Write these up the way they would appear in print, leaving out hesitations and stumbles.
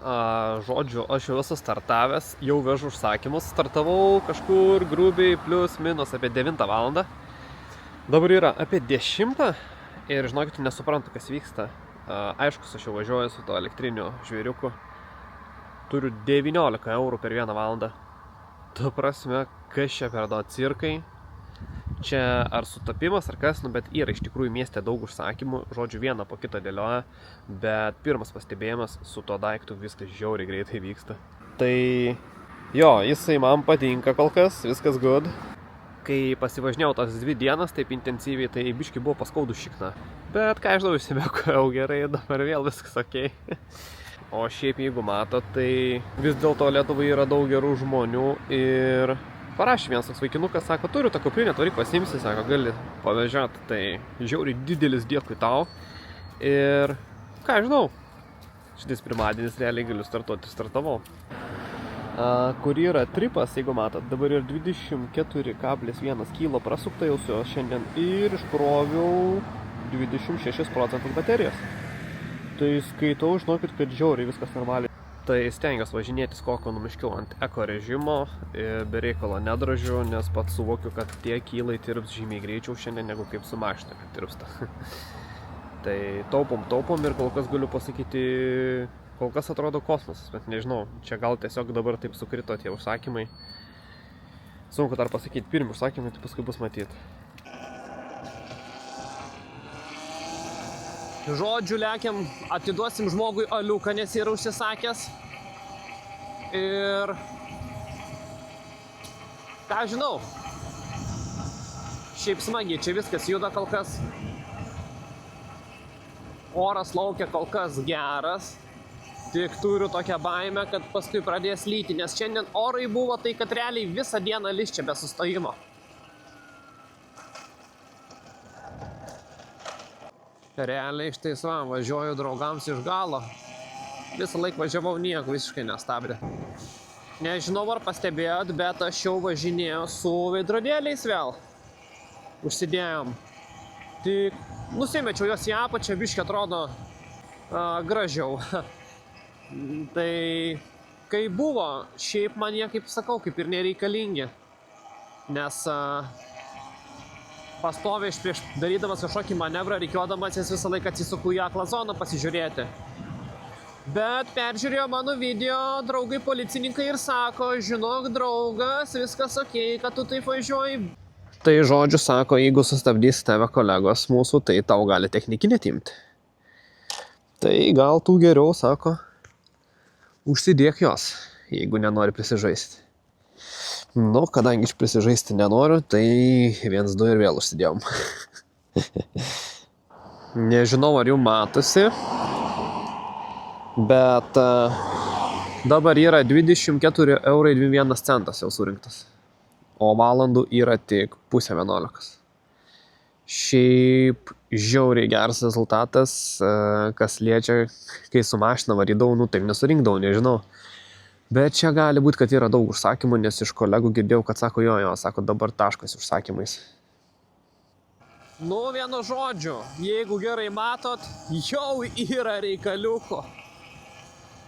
Žodžiu, aš jau esu startavęs, jau vežu užsakymus. Startavau kažkur grubiai plius minus apie 9 valandą. Dabar yra apie 10 ir žinokit, nesuprantu, kas vyksta. Aišku, aš jau važiuoju su to elektriniu žvėriuku. Turiu 19 eurų per 1 valandą. Tu prasme, kas čia per do cirkai. Čia ar sutapimas, ar kas, bet yra iš tikrųjų mieste daug užsakymų, žodžiu, vieną po kitą dėlioja, bet pirmas pastebėjimas, su to daiktu viskas žiauriai greitai vyksta. Tai jo, jisai man patinka kol kas, viskas good. Kai pasivažinėjau tas 2 dienas taip intensyviai, tai biškai buvo paskaudu šikna. Bet ką aš žinau, įsimėkojau gerai, dabar vėl viskas okei. O šiaip jeigu matot, tai vis dėlto Lietuvai yra daug gerų žmonių ir parašė vienas toks vaikinukas, sako, turiu tą kuprinę, tvaryk pasiimsi, sako, gali pavežioti, tai žiauriai didelis dėkui tau. Ir ką aš žinau, šitais pirmadienis realiai galiu startavau. Kur yra tripas, jeigu matot, dabar yra 24,1 kilo prasukta jau su šiandien ir iškroviau 26% baterijos. Tai skaitau, žinokit, kad žiauriai viskas normaliai. Tai stengiuosi važinėtis kokio numiškiau ant eko režimo, be reikalo nedražiu, nes pats suvokiu, kad tie kylai tirps žymiai greičiau šiandien, negu kaip su mašina, kad tirpsta. Tai taupom ir kol kas galiu pasakyti, kol kas atrodo kosmosas, bet nežinau, čia gal tiesiog dabar taip sukrito tie užsakymai. Sunku dar pasakyti, pirmi užsakymai, tai paskui bus matyti. Žodžiu, lekiam, atiduosim žmogui aliuką, nes yra užsisakęs. Ir ką žinau, šiaip smagiai, čia viskas juda kol kas. Oras laukia kol kas geras, tik turiu tokią baimę, kad paskui pradės lyti, nes šiandien orai buvo tai, kad realiai visą dieną lis čia be sustojimo. Realiai štai važiuoju draugams iš galo. Visą laiką važiavau, nieko visiškai nestabdė. Nežinau, ar pastebėjot, bet aš jau važinėjau su veidrodėliais vėl. Užsidėjom. Tik nusimečiau jos į apačią, biškį atrodo gražiau. Tai kai buvo, šiaip man jie, kaip sakau, kaip ir nereikalingi. Nes pastoviai iš prieš darydamas kažkokį manevrą, reikiodamas jas visą laiką atsisuku į aklą zoną pasižiūrėti. Bet peržiūrėjo mano video draugai policininkai ir sako, žinok draugas, viskas okei, kad tu taip važiuoji. Tai žodžiu sako, jeigu sustabdys tave kolegos mūsų, tai tau gali technikinę timti. Tai gal tu geriau, sako, užsidėk jos, jeigu nenori prisižaisti. Nu, kadangi aš prisižaisti nenoriu, tai 1-2 ir vėl užsidėjom. Nežinau, ar jau matosi, bet dabar yra 24,21 eurai jau surinktas, o valandų yra tik 10:30. Šiaip žiauriai geras rezultatas, kas liečia, kai su mašina varydavau, nu taip nesurinkdavau, nežinau. Bet čia gali būti, kad yra daug užsakymų, nes iš kolegų girdėjau, kad sako, jo, sako, dabar taškas užsakymais. Nu, vienu žodžiu, jeigu gerai matot, jau yra reikaliuko.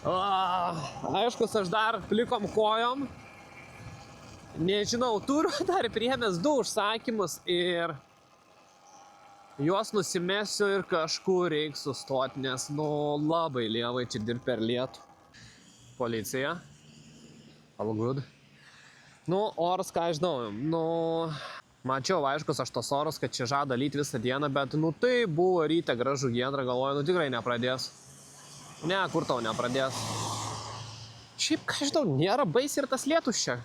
Aiškus, aš dar plikom kojom. Nežinau, turiu dar priėmęs 2 užsakymus ir juos nusimesiu ir kažkur reiks sustoti, nes, nu, labai lievai čia dirb per lietų. Policija. All good. Nu, oras, ką aš žinau, nu, mačiau, aiškus, aš tos oras, kad čia žada lyti visą dieną, bet, nu, tai buvo ryte gražu giedra, galvoju, nu, tikrai nepradės. Ne, kur tau nepradės. Šiaip, ką aš žinau, nėra baisiai ir tas lietus čia.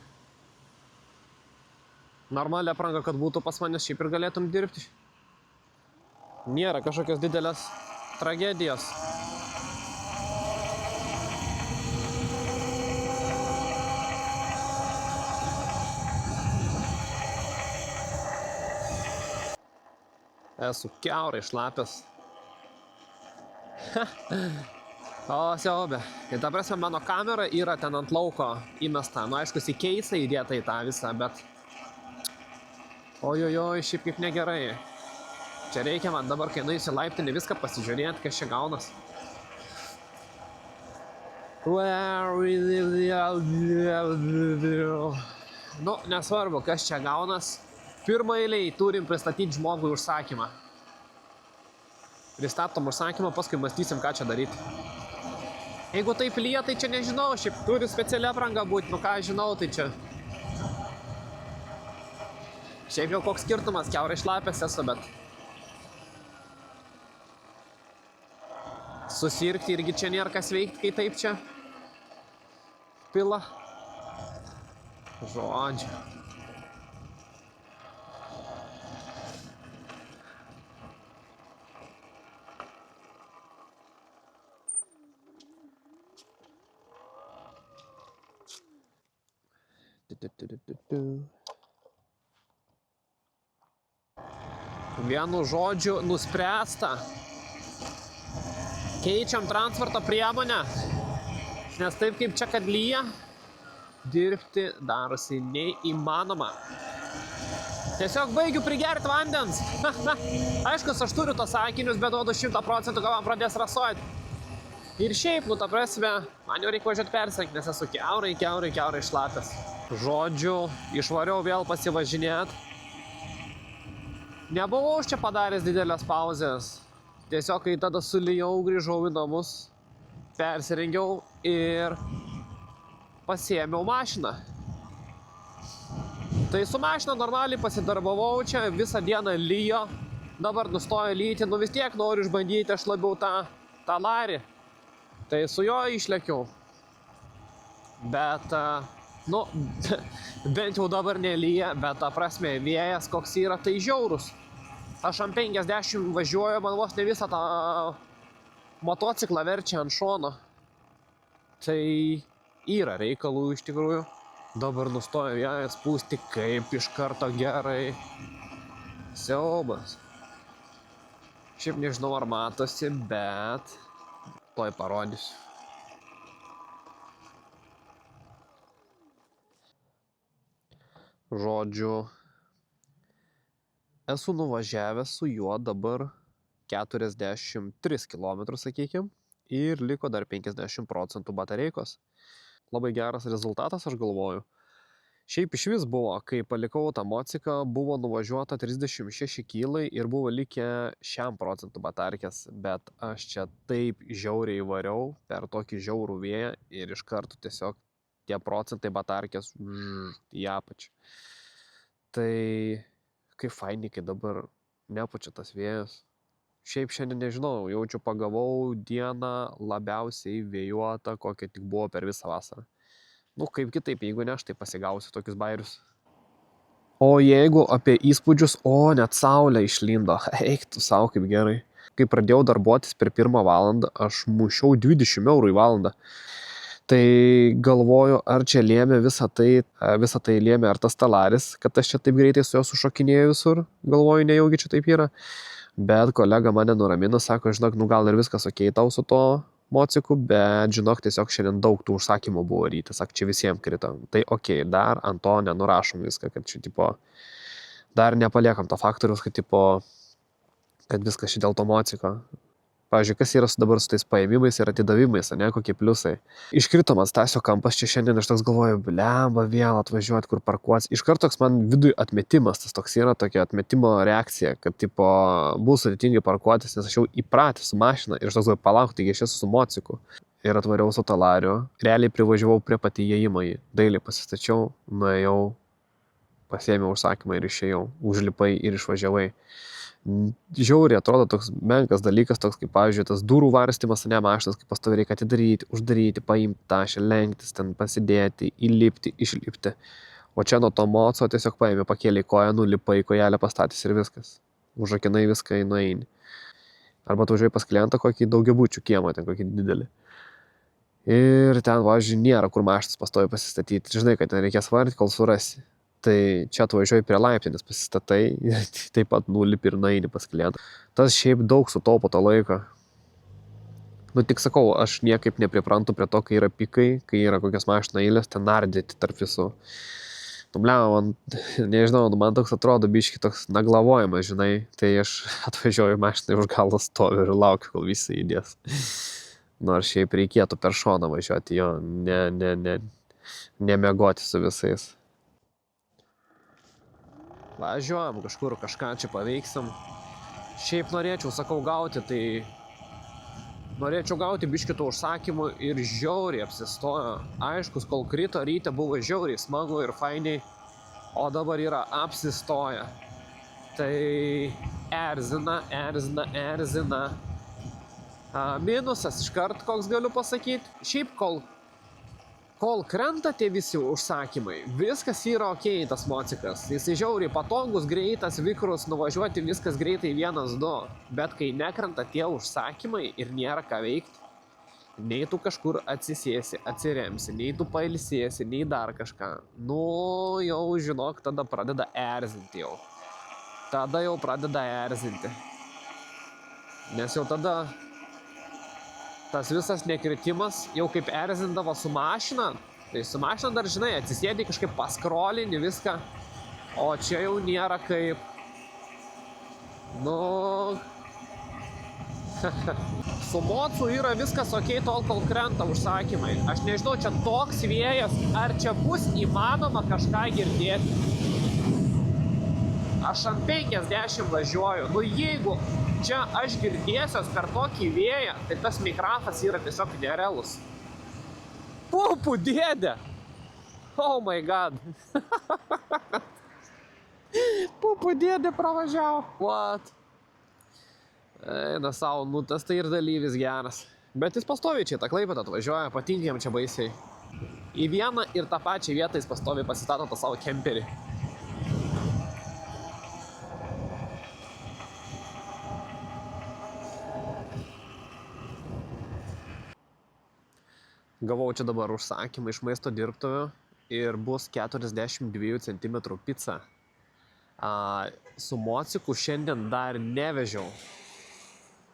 Normali apranga, kad būtų pas manęs, šiaip ir galėtum dirbti. Nėra kažkokios didelės tragedijos. Esu kiaurai šlapęs. O, siaubė. Tai ta prasme, mano kamera yra ten ant lauko įmesta. Nu, aišku, į keisą įdėta į tą visą, bet... Ojojoj, šiaip kaip negerai. Čia reikia man dabar, kai nueisiu laiptinį, viską pasižiūrėti, kas čia gaunas. Nu, nesvarbu, kas čia gaunas. Pirmą eilėj turim pristatyti žmogui užsakymą. Pristatom užsakymą, paskui mąstysim, ką čia daryti. Jeigu taip lyja, tai čia nežinau, šiaip turi specialią aprangą būti, nu ką žinau, tai čia. Šiaip jau koks skirtumas, kiaurai šlapės esu, bet susirgti irgi čia nėra kas veikti, kai taip čia pila. Žodžiu. Vienu žodžiu nuspręsta. Keičiam transporto priemonę, nes taip kaip čia kad lyja, dirbti darosi neįmanoma. Tiesiog baigiu prigerti vandens. Aiškus, aš turiu tos sakinius, bet duodu 100%, kad man pradės rasuoti. Ir šiaip, nu ta prasme, man jau reikia važiuoti persirengti, nes esu kiaurai šlapęs. Žodžiu, išvariau vėl pasivažinėti. Nebuvau čia padaręs didelės pauzės. Tiesiog, kai tada sulijau, grįžau į namus, persirengiau ir pasiėmiau mašiną. Tai su mašina normaliai pasidarbavau čia, visą dieną lyjo, dabar nustojo lyti, nu vis tiek noriu išbandyti aš labiau tą larį. Tai su jo išlėkiau. Bet, nu, bent jau dabar nelyja, bet ta prasme, vėjas koks yra, tai žiaurus. Aš ant 50 važiuoju, man vos ne visą tą motociklą verčia ant šono. Tai yra reikalų iš tikrųjų. Dabar nustoja vėjas pūsti, kaip iš karto gerai. Siaubas. Šiaip nežinau ar matosi, bet tuoj parodysiu. Žodžiu, esu nuvažiavęs su juo dabar 43 km, sakykim, ir liko dar 50% batareikos. Labai geras rezultatas, aš galvoju. Šiaip iš vis buvo, kai palikau tą mociką, buvo nuvažiuota 36 kilai ir buvo likę 100% batarkės, bet aš čia taip žiauriai variau per tokį žiaurų vėją ir iš karto tiesiog tie procentai batarkės į apačią. Tai kaip faini, kai dabar nepučia tas vėjas. Šiaip šiandien nežinau, jaučiu pagavau dieną labiausiai vėjuotą, kokia tik buvo per visą vasarą. Nu, kaip kitaip, jeigu ne, aš tai pasigausiu tokius bairius. O jeigu apie įspūdžius, net saulė išlindo. Eik tu savo, kaip gerai. Kai pradėjau darbuotis per 1 valandą, aš mušiau 20 eurų į valandą. Tai galvoju, ar čia lėmė visą tai lėmė, ar tas talaris, kad aš čia taip greitai su juo sušokinėjau visur. Galvoju, nejaugi čia taip yra. Bet kolega mane nuramino, sako, žinok, nu gal ir viskas okei tau su to mociku, bet žinok, tiesiog šiandien daug tų užsakymų buvo ryti, sak, čia visiems krito. Tai okei, dar ant to nenurašom viską, kad čia tipo, dar nepaliekam to faktoriaus, kad viskas čia dėl to mociko. Pavyzdžiui, kas yra dabar su tais paėmimais ir atidavimais, ne, kokie pliusai. Iškritomas Stasio kampas čia šiandien, aš toks galvoju, blemba, vėl atvažiuoti, kur parkuotis. Iš karto toks man vidui atmetimas, tas toks yra tokia atmetimo reakcija, kad tipo, bus sudėtingai parkuotis, nes aš jau įpratęs su mašina ir aš toks galvoju, palauk, taigi aš esu su mociku. Ir atvariau su talariu, realiai privažiavau prie patį įėjimą į dailiai pasistačiau, nuėjau, pasiėmiau užsakymą ir išėjau, užlipai ir išvažiavai. Žiauriai atrodo toks menkas dalykas, toks kaip, pavyzdžiui, tas durų varstymas, ne mašinas, kaip pastoviai reikia atidaryti, uždaryti, paimti tašę, lenktis, ten pasidėti, įlipti, išlipti. O čia nuo to moco tiesiog paėmė, pakėlė koją, nulipai, kojelę pastatys ir viskas. Užrakinai viską, nueini. Arba tu važiuoji pas klientą kokį daugiabučių kiemą, ten kokį didelį. Ir ten, važiuoju, nėra kur mašinas pastoviai pasistatyti. Žinai, kad ten reikės varyti, kol surasi. Tai čia atvažiuoji prie laiptinės, pasistatai ir taip pat nulipi ir nueini pas klientą. Tas šiaip daug sutaupo to laiko. Nu tik sakau, aš niekaip nepriprantu prie to, kai yra pikai, kai yra kokios mašina eilės, ten nardyti tarp visų. Nu blema, man, nežinau, man toks atrodo biški toks naglavojimas, žinai. Tai aš atvažiuoju mašiną už galo stoviu ir laukiu, kol visi įdės. Nors šiaip reikėtų per šoną važiuoti, jo, nemiegoti su visais. Važiuojam kažkur, kažką čia paveiksim. Šiaip norėčiau, sakau, gauti, tai norėčiau gauti biškitų užsakymų ir žiauriai apsistojo. Aiškus, kol krito ryte buvo žiauriai smagu ir fainiai, o dabar yra apsistoję. Tai erzina. Minusas iškart, koks galiu pasakyti. Šiaip, kol krenta tie visi užsakymai, viskas yra okei, tas mocikas. Jisai žiauriai patogus, greitas, vikrus, nuvažiuoti viskas greitai 1-2. Bet kai nekrenta tie užsakymai ir nėra ką veikti, nei tu kažkur atsisėsi, atsiremsi, nei tu pailsėsi, nei dar kažką. Nu, jau žinok, tada pradeda erzinti jau. Tada jau pradeda erzinti. Nes jau tada tas visas nekritimas jau kaip erzindavo su mašina. Tai su mašina dar, žinai, atsisėdi kažkaip paskrolini viską. O čia jau nėra kaip... Nu... Su mocu yra viskas okei tol, kol krenta užsakymai. Aš nežinau, čia toks vėjas, ar čia bus įmanoma kažką girdėti. Aš ant 50 važiuoju. Nu jeigu čia aš girdėsiuos per tokį vėją, tai tas mikrofas yra tiesiog nerealus. Pupų dėdė! Oh my god! Pupų dėdė pravažiavo. What? Eina savo, nu tas tai ir dalyvis geras. Bet jis pastoviai čia tą Klaipėdą atvažiuoja, patinka jam čia baisiai. Į vieną ir tą pačią vietą jis pastoviai pasistato tą savo kemperį. Gavau čia dabar užsakymą iš maisto dirbtuvių ir bus 42 cm pica. Su mociku šiandien dar nevežiau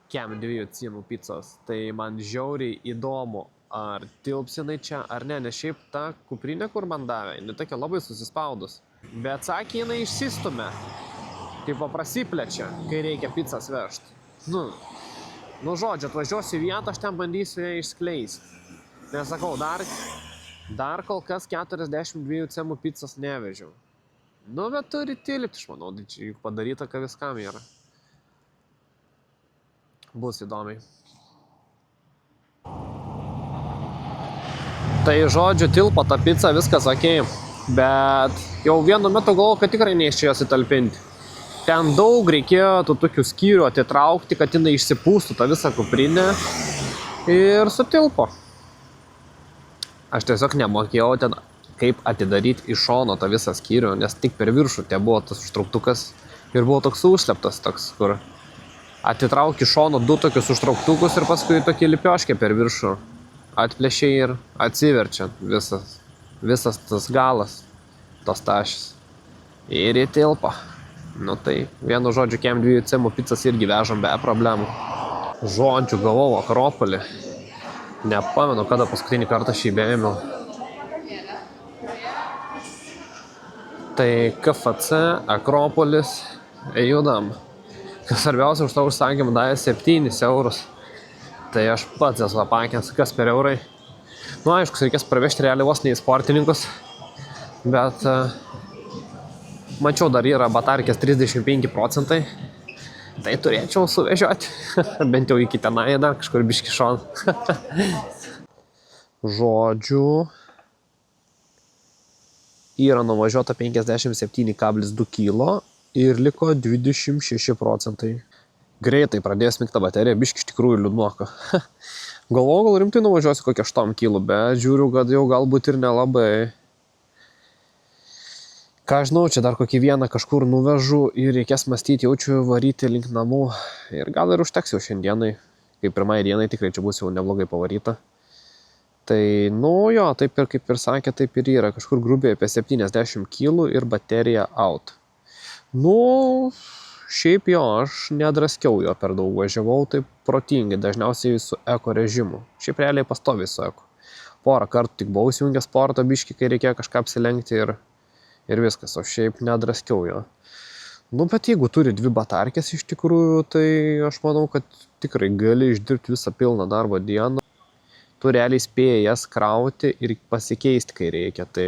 kem 2 cm picos. Tai man žiauriai įdomu, ar tilpsinai čia ar ne, nes šiaip ta kuprinė, kur man davė, jinai tokia labai susispaudus. Bet sakė, jinai išsistumia, kaip prasiplečia, kai reikia picas vežti. Nu žodžiu, atvažiuosiu vietą, aš ten bandysiu ją išskleisti. Nes sakau, dar kol kas 42 cm picos nevežiau. Nu, bet turi tilpti, aš manau, čia juk padaryta, kad viskam yra. Bus įdomiai. Tai žodžiu, tilpo ta pica, viskas okei. Bet jau vienu metu galvoju, kad tikrai neiščia jos įtalpinti. Ten daug reikėjo tų tokių skyrių atitraukti, kad jinai išsipūstų tą visą kuprinę. Ir sutilpo. Aš tiesiog nemokėjau ten, kaip atidaryti iš šono tą visą skyrių, nes tik per viršų tie buvo tas užtrauktukas ir buvo toks užsleptas, toks, kur atitrauki iš šono 2 tokius užtrauktukus ir paskui tokį lipioškę per viršų atplėšiai ir atsiverčia visas tas galas, tos tašis. Ir įtilpo. Nu tai, vienu žodžiu, kem 2 cm picas irgi vežam be problemų. Žodžiu, gavau Akropolį. Nepamenu, kada paskutinį kartą šį beėmiau. Tai KFC, Akropolis, judam. Kas svarbiausia, už tą užsakymą davė 7 eurus. Tai aš pats esu apakęs, kas per eurai. Nu, aišku, reikės pravežti realiai vos ne į sportininkus. Bet mačiau, dar yra batarkės 35 procentai. Tai turėčiau suvežioti, bent jau iki tenai dar kažkur biški šon. Žodžiu, yra nuvažiuota 57,2 kilo ir liko 26 procentai. Greitai pradėjo smigti bateriją, biški iš tikrųjų liūdnoka. Galvoju, gal rimtai nuvažiuosiu kokią 8 kilų, bet žiūriu, kad jau galbūt ir nelabai. Ką žinau, čia dar kokį vieną kažkur nuvežu ir reikės mąstyti, jaučiu varyti link namų. Ir gal ir užteks jau šiandienai, kaip pirmai dienai tikrai čia bus jau neblogai pavaryta. Tai, nu jo, taip ir kaip ir sakė, taip ir yra. Kažkur grubiai apie 70 kilų ir baterija out. Nu, šiaip jo, aš nedraskiau jo per daug, važiavau taip protingai, dažniausiai su eko režimu. Šiaip realiai pastoviai su eko. Porą kartų tik buvau įsijungęs sporto biškį, kai reikėjo kažką apsilenkti ir viskas, o šiaip nedraskiau jo. Nu, bet jeigu turi 2 batarkės iš tikrųjų, tai aš manau, kad tikrai gali išdirbti visą pilną darbo dieną. tu realiai spėjai jas krauti ir pasikeisti, kai reikia. Tai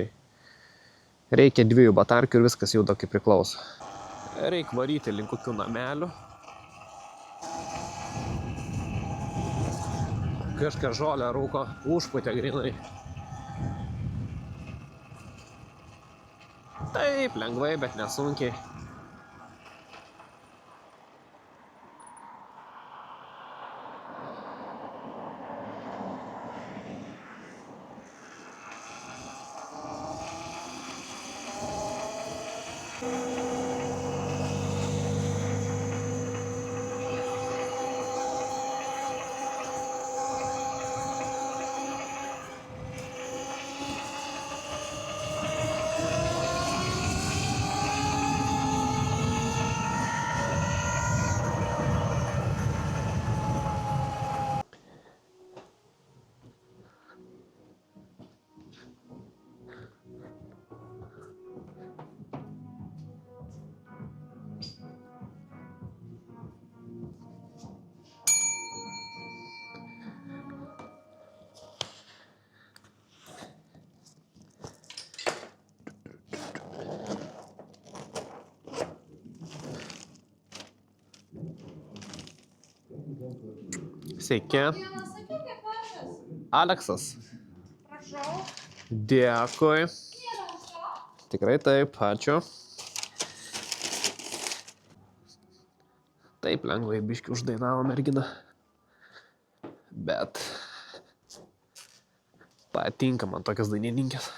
reikia 2 batarkių ir viskas juda kaip priklauso. Reikia varyti link kokių namelių. Kažką žolę rūko, užputė grinai. Taip, lengvai, bet nesunkiai. Sveiki. Aleksas. Prašau. Dėkui. Tikrai taip, ačiū. Taip lengvai biškį uždainavo mergina. Bet patinka man tokias dainininkės.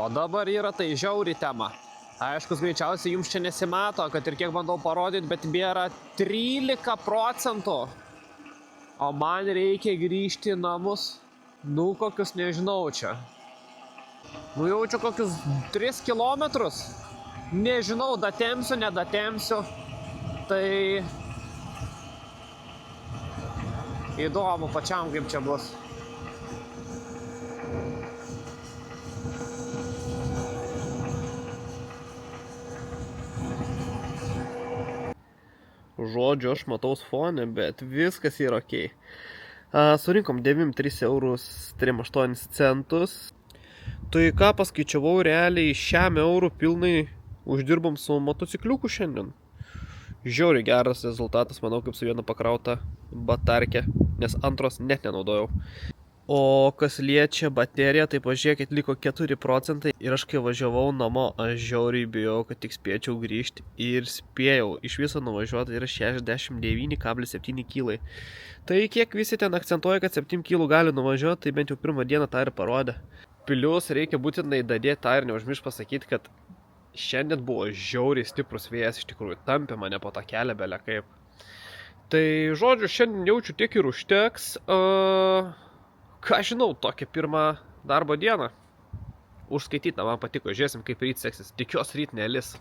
O dabar yra tai žiauri tema. Aiškus, greičiausiai jums čia nesimato, kad ir kiek bandau parodyti, bet bėra 13%. O man reikia grįžti į namus, nu kokius nežinau čia. Nu jaučiu kokius 3 kilometrus. Nežinau, datemsiu, nedatemsiu. Tai įdomu pačiam, kaip čia bus. Žodžiu, aš matau fonę, bet viskas yra okei. Surinkom 93 eurus 38 centus. Tai ką paskaičiavau, realiai šiam eurų pilnai uždirbom su motocikliuku šiandien. Žiauriai geras rezultatas, manau, kaip su viena pakrauta batarkė, nes antros net nenaudojau. O kas liečia bateriją, tai pažiūrėkit, liko 4% ir aš kai važiavau namo, aš žiauriai bijau, kad tik spėčiau grįžti ir spėjau. Iš viso nuvažiuoti yra 69,7 kilai. Tai kiek visi ten akcentuoja, kad 7 kilų gali nuvažiuoti, tai bent jau pirmą dieną tą ir parodė. Plius reikia būtinai dadėti tą ir neužmiršti pasakyti, kad šiandien buvo žiauriai stiprus vėjas, iš tikrųjų tampė mane po tą kelią belė kaip. Tai žodžiu, šiandien jaučiu tiek ir užteks. Ką žinau, tokia pirma darbo diena. Užskaityta, man patiko, žiūrėsim kaip ryt seksis. Tikiuosi ryt nelis.